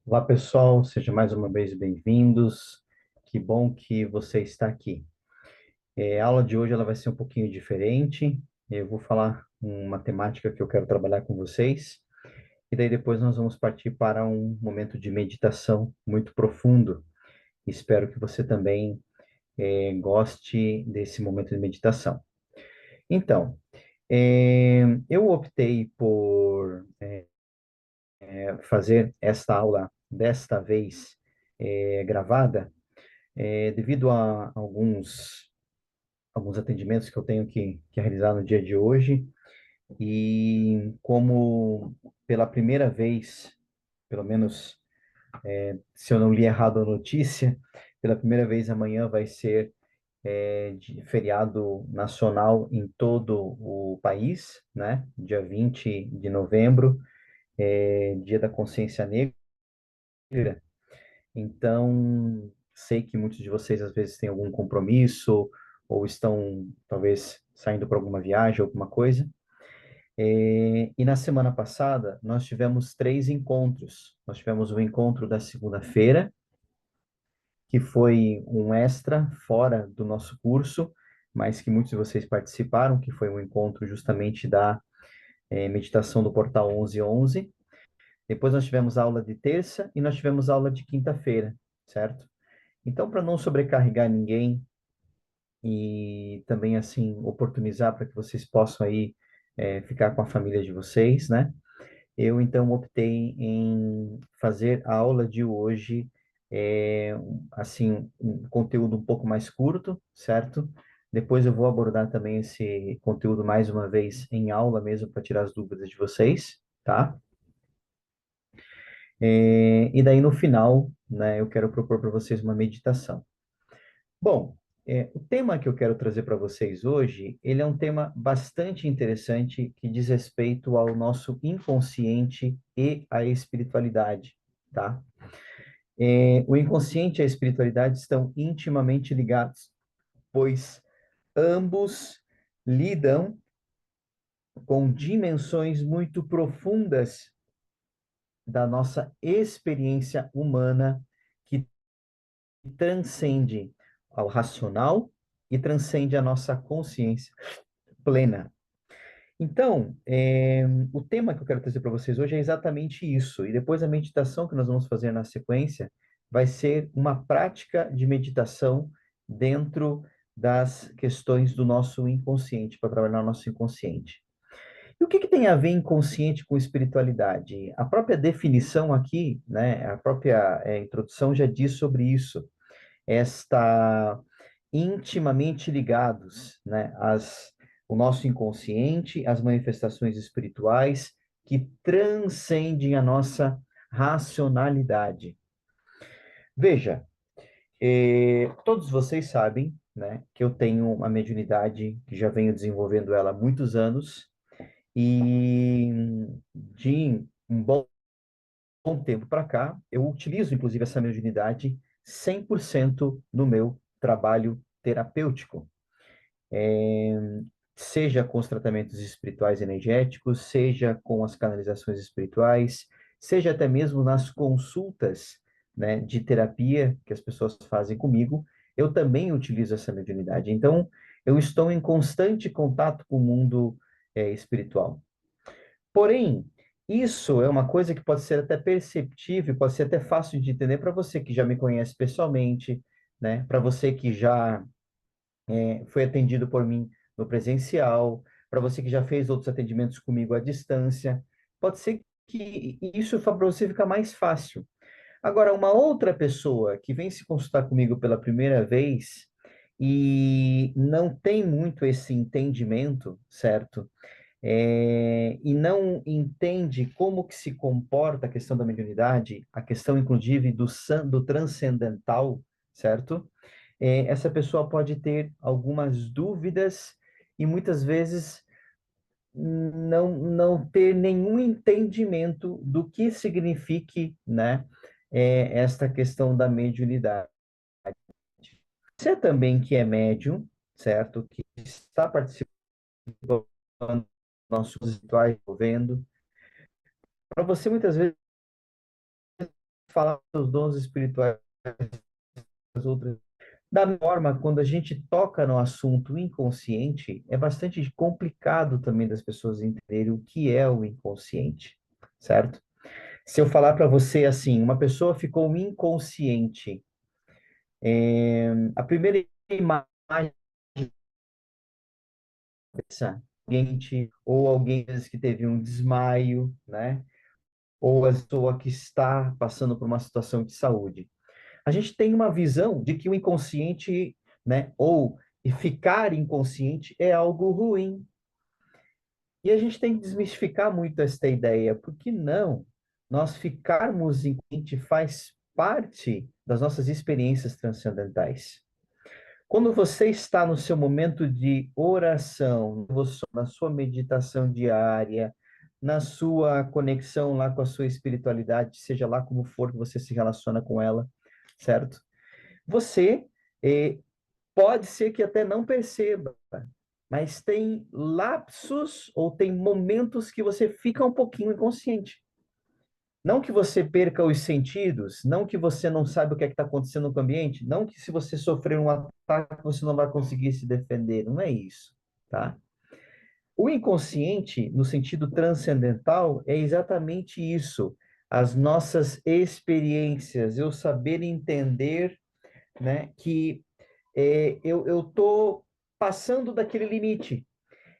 Olá, pessoal, sejam mais uma vez bem-vindos. Que bom que você está aqui. A aula de hoje ela vai ser um pouquinho diferente. Eu vou falar uma temática que eu quero trabalhar com vocês, e daí depois nós vamos partir para um momento de meditação muito profundo. Espero que você também goste desse momento de meditação. Então, eu optei por fazer esta aula desta vez gravada devido a alguns atendimentos que eu tenho que realizar no dia de hoje, e como pela primeira vez, pelo menos se eu não li errado a notícia, pela primeira vez amanhã vai ser de feriado nacional em todo o país, né? Dia 20 de novembro, Dia da Consciência Negra. Então, sei que muitos de vocês às vezes têm algum compromisso ou estão talvez saindo para alguma viagem, alguma coisa. E na semana passada nós tivemos três encontros. Nós tivemos o encontro da segunda-feira, que foi um extra fora do nosso curso, mas que muitos de vocês participaram, que foi um encontro justamente da meditação do Portal 1111. Depois nós tivemos aula de terça e nós tivemos aula de quinta-feira, certo? Então, para não sobrecarregar ninguém e também, assim, oportunizar para que vocês possam aí ficar com a família de vocês, né? Eu, então, optei em fazer a aula de hoje, assim, um conteúdo um pouco mais curto, certo? Depois eu vou abordar também esse conteúdo mais uma vez em aula mesmo para tirar as dúvidas de vocês, tá? E daí no final, né, eu quero propor para vocês uma meditação. Bom, o tema que eu quero trazer para vocês hoje, ele é um tema bastante interessante que diz respeito ao nosso inconsciente e à espiritualidade, tá? O inconsciente e a espiritualidade estão intimamente ligados, pois ambos lidam com dimensões muito profundas da nossa experiência humana que transcende ao racional e transcende a nossa consciência plena. Então, o tema que eu quero trazer para vocês hoje é exatamente isso. E depois a meditação que nós vamos fazer na sequência vai ser uma prática de meditação dentro das questões do nosso inconsciente, para trabalhar o nosso inconsciente. E o que que tem a ver inconsciente com espiritualidade? A própria definição aqui, né, a própria introdução já diz sobre isso. Está intimamente ligados, né, o nosso inconsciente, as manifestações espirituais que transcendem a nossa racionalidade. Veja, todos vocês sabem, né, que eu tenho uma mediunidade que já venho desenvolvendo ela há muitos anos e de um bom tempo para cá, eu utilizo inclusive essa mediunidade 100% no meu trabalho terapêutico. É, seja com os tratamentos espirituais energéticos, seja com as canalizações espirituais, seja até mesmo nas consultas, né, de terapia que as pessoas fazem comigo, eu também utilizo essa mediunidade. Então, eu estou em constante contato com o mundo espiritual. Porém, isso é uma coisa que pode ser até perceptível, pode ser até fácil de entender para você que já me conhece pessoalmente, né? Para você que já foi atendido por mim no presencial, para você que já fez outros atendimentos comigo à distância. Pode ser que isso para você ficar mais fácil. Agora, uma outra pessoa que vem se consultar comigo pela primeira vez e não tem muito esse entendimento, certo? E não entende como que se comporta a questão da mediunidade, a questão, inclusive, do transcendental, certo? Essa pessoa pode ter algumas dúvidas e muitas vezes não ter nenhum entendimento do que signifique, né, esta questão da mediunidade. Você também que é médium, certo? Que está participando dos nossos rituais, vendo, para você muitas vezes falar dos dons espirituais das outras. Da forma, quando a gente toca no assunto inconsciente, é bastante complicado também das pessoas entenderem o que é o inconsciente, certo? Se eu falar para você assim, uma pessoa ficou inconsciente, a primeira imagem ou alguém que teve um desmaio, né? Ou a pessoa que está passando por uma situação de saúde. A gente tem uma visão de que o inconsciente, né, ou ficar inconsciente é algo ruim. E a gente tem que desmistificar muito esta ideia, porque não, nós ficarmos inconsciente faz parte das nossas experiências transcendentais. Quando você está no seu momento de oração, na sua meditação diária, na sua conexão lá com a sua espiritualidade, seja lá como for que você se relaciona com ela, certo? Você pode ser que até não perceba, mas tem lapsos ou tem momentos que você fica um pouquinho inconsciente. Não que você perca os sentidos, não que você não saiba o que é está acontecendo no ambiente, não que se você sofrer um ataque você não vai conseguir se defender, não é isso, tá? O inconsciente, no sentido transcendental, é exatamente isso. As nossas experiências, eu saber entender, né, que eu estou passando daquele limite,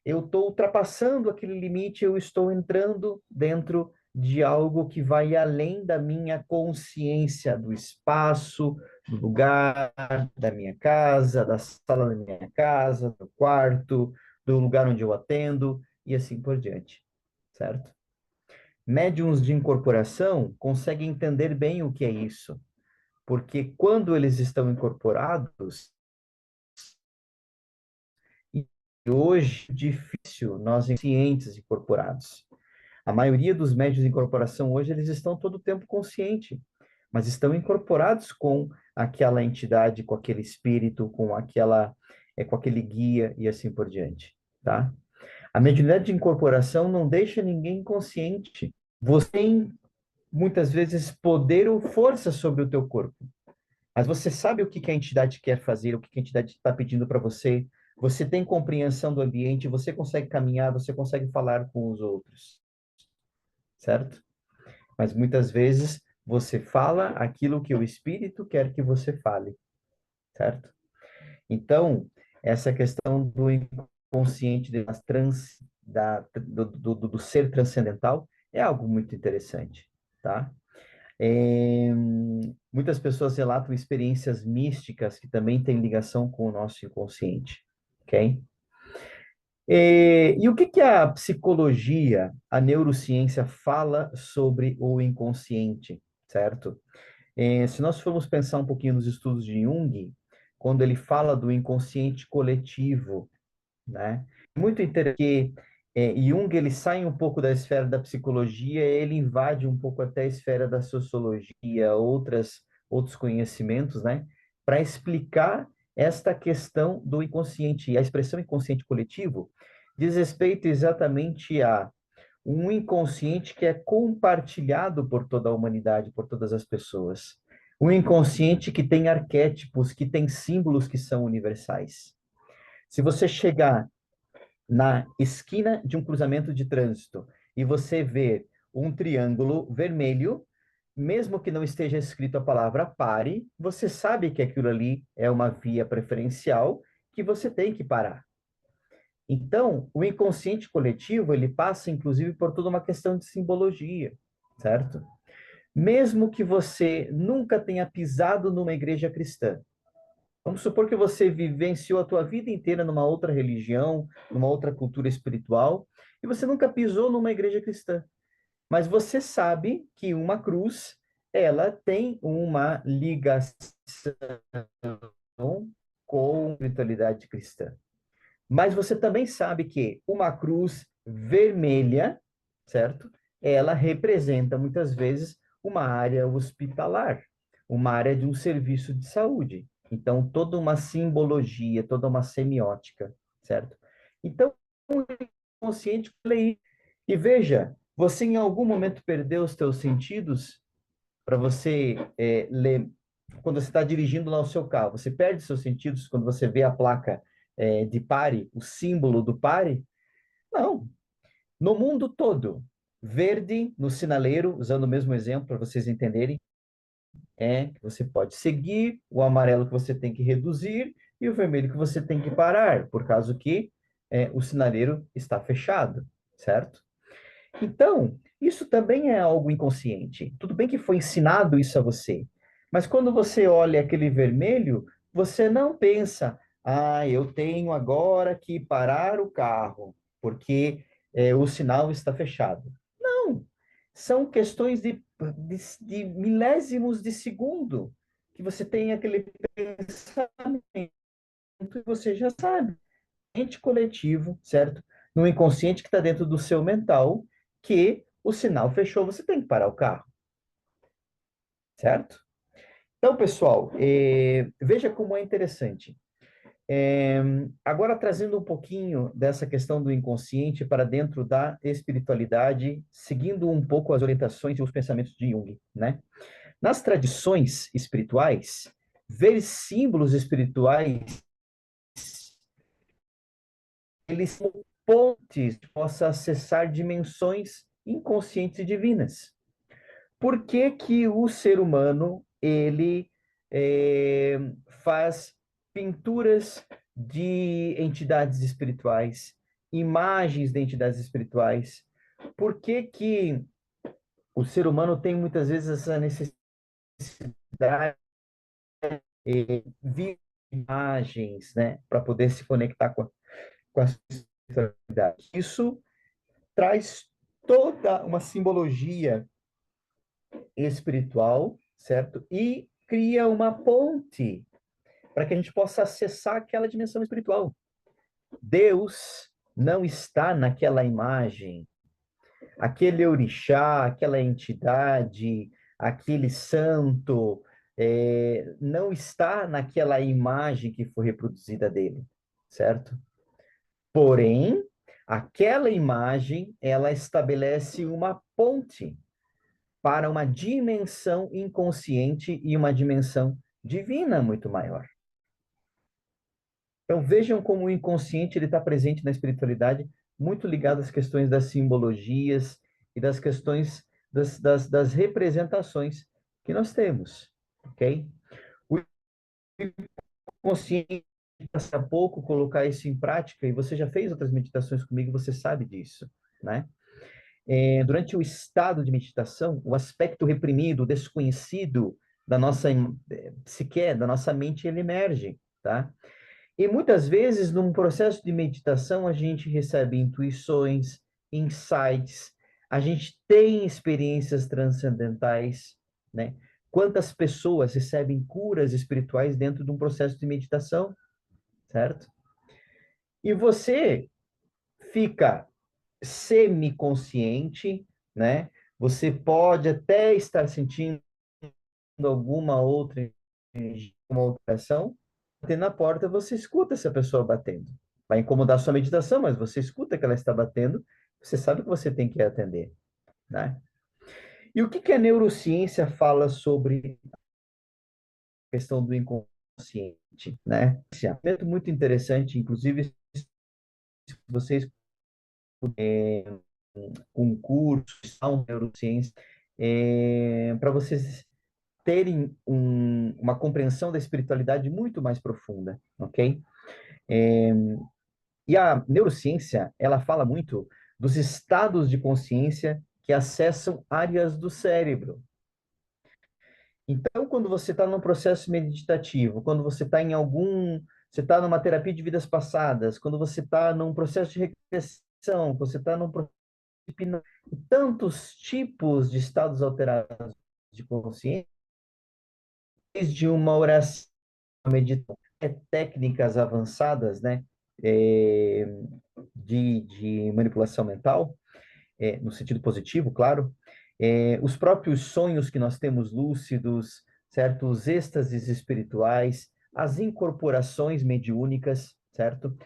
eu estou ultrapassando aquele limite, eu estou entrando dentro de algo que vai além da minha consciência, do espaço, do lugar, da minha casa, da sala da minha casa, do quarto, do lugar onde eu atendo, e assim por diante, certo? Médiuns de incorporação conseguem entender bem o que é isso, porque quando eles estão incorporados, e hoje é difícil nós cientes incorporados. A maioria dos médios de incorporação hoje, eles estão todo o tempo consciente, mas estão incorporados com aquela entidade, com aquele espírito, com aquele guia e assim por diante, tá? A mediunidade de incorporação não deixa ninguém inconsciente. Você tem, muitas vezes, poder ou força sobre o teu corpo, mas você sabe o que que a entidade quer fazer, o que que a entidade está pedindo para você, você tem compreensão do ambiente, você consegue caminhar, você consegue falar com os outros, certo? Mas muitas vezes você fala aquilo que o espírito quer que você fale, certo? Então, essa questão do inconsciente, do ser transcendental, é algo muito interessante, tá? É, muitas pessoas relatam experiências místicas que também têm ligação com o nosso inconsciente, ok? E o que que a psicologia, a neurociência fala sobre o inconsciente, certo? Se nós formos pensar um pouquinho nos estudos de Jung, quando ele fala do inconsciente coletivo, né? Muito interessante que Jung ele sai um pouco da esfera da psicologia, ele invade um pouco até a esfera da sociologia, outros conhecimentos, né? Para explicar esta questão do inconsciente. E a expressão inconsciente coletivo diz respeito exatamente a um inconsciente que é compartilhado por toda a humanidade, por todas as pessoas. Um inconsciente que tem arquétipos, que tem símbolos que são universais. Se você chegar na esquina de um cruzamento de trânsito e você ver um triângulo vermelho, mesmo que não esteja escrito a palavra pare, você sabe que aquilo ali é uma via preferencial que você tem que parar. Então, o inconsciente coletivo, ele passa inclusive por toda uma questão de simbologia, certo? Mesmo que você nunca tenha pisado numa igreja cristã, vamos supor que você vivenciou a tua vida inteira numa outra religião, numa outra cultura espiritual, e você nunca pisou numa igreja cristã. Mas você sabe que uma cruz, ela tem uma ligação com a espiritualidade cristã. Mas você também sabe que uma cruz vermelha, certo? Ela representa muitas vezes uma área hospitalar, uma área de um serviço de saúde. Então, toda uma simbologia, toda uma semiótica, certo? Então, o inconsciente, e veja, você em algum momento perdeu os teus sentidos? para você ler, quando você está dirigindo lá o seu carro, você perde seus sentidos quando você vê a placa de pare, o símbolo do pare? Não. No mundo todo, verde no sinaleiro, usando o mesmo exemplo para vocês entenderem, que você pode seguir, o amarelo que você tem que reduzir e o vermelho que você tem que parar, por causa que o sinaleiro está fechado, certo? Então, isso também é algo inconsciente. Tudo bem que foi ensinado isso a você, mas quando você olha aquele vermelho, você não pensa, eu tenho agora que parar o carro, porque o sinal está fechado. Não, são questões de milésimos de segundo que você tem aquele pensamento e você já sabe inconsciente coletivo, certo? No inconsciente que está dentro do seu mental, que o sinal fechou, você tem que parar o carro, certo? Então, pessoal, veja como é interessante. Agora, trazendo um pouquinho dessa questão do inconsciente para dentro da espiritualidade, seguindo um pouco as orientações e os pensamentos de Jung, né? Nas tradições espirituais, ver símbolos espirituais eles são pontes que possa acessar dimensões inconscientes e divinas. Por que que o ser humano ele é, faz pinturas de entidades espirituais, imagens de entidades espirituais? Por que que o ser humano tem muitas vezes essa necessidade de imagens, né, para poder se conectar com a espiritualidade? Isso traz toda uma simbologia espiritual, certo? E cria uma ponte para que a gente possa acessar aquela dimensão espiritual. Deus não está naquela imagem, aquele orixá, aquela entidade, aquele santo, não está naquela imagem que foi reproduzida dele, certo? Porém, aquela imagem, ela estabelece uma ponte para uma dimensão inconsciente e uma dimensão divina muito maior. Então vejam como o inconsciente ele está presente na espiritualidade, muito ligado às questões das simbologias e das questões das representações que nós temos, ok? O inconsciente, a pouco, colocar isso em prática, e você já fez outras meditações comigo, você sabe disso, né? Durante o estado de meditação, o aspecto reprimido, desconhecido da nossa psique, da nossa mente, ele emerge, tá? E muitas vezes, num processo de meditação, a gente recebe intuições, insights, a gente tem experiências transcendentais, né? Quantas pessoas recebem curas espirituais dentro de um processo de meditação, certo? E você fica semiconsciente, né? Você pode até estar sentindo alguma outra energia, uma outra ação, batendo na porta, você escuta essa pessoa batendo. Vai incomodar a sua meditação, mas você escuta que ela está batendo, você sabe que você tem que atender, né? E o que que a neurociência fala sobre a questão do inconsciente, né? Esse é muito interessante, inclusive, se vocês com cursos, neurociência, para vocês terem uma compreensão da espiritualidade muito mais profunda, ok? É, e a neurociência, ela fala muito dos estados de consciência que acessam áreas do cérebro. Então, quando você está num processo meditativo, quando você está você está numa terapia de vidas passadas, quando você está num processo de regressão, você está num processo de tantos tipos de estados alterados de consciência, desde uma oração, meditação, técnicas avançadas, né, é, de manipulação mental, no sentido positivo, claro, os próprios sonhos que nós temos lúcidos, certo? Os êxtases espirituais, as incorporações mediúnicas, certo?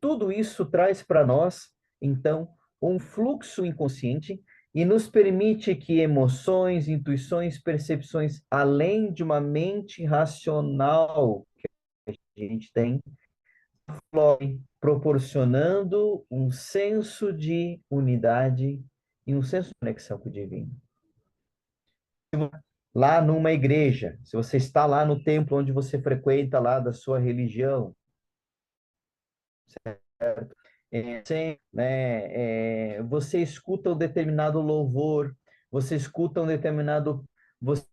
Tudo isso traz para nós, então, um fluxo inconsciente e nos permite que emoções, intuições, percepções, além de uma mente racional que a gente tem, proporcionando um senso de unidade e um senso de conexão com o divino. Lá numa igreja, se você está lá no templo onde você frequenta lá da sua religião, você escuta um determinado louvor, você escuta um determinado, você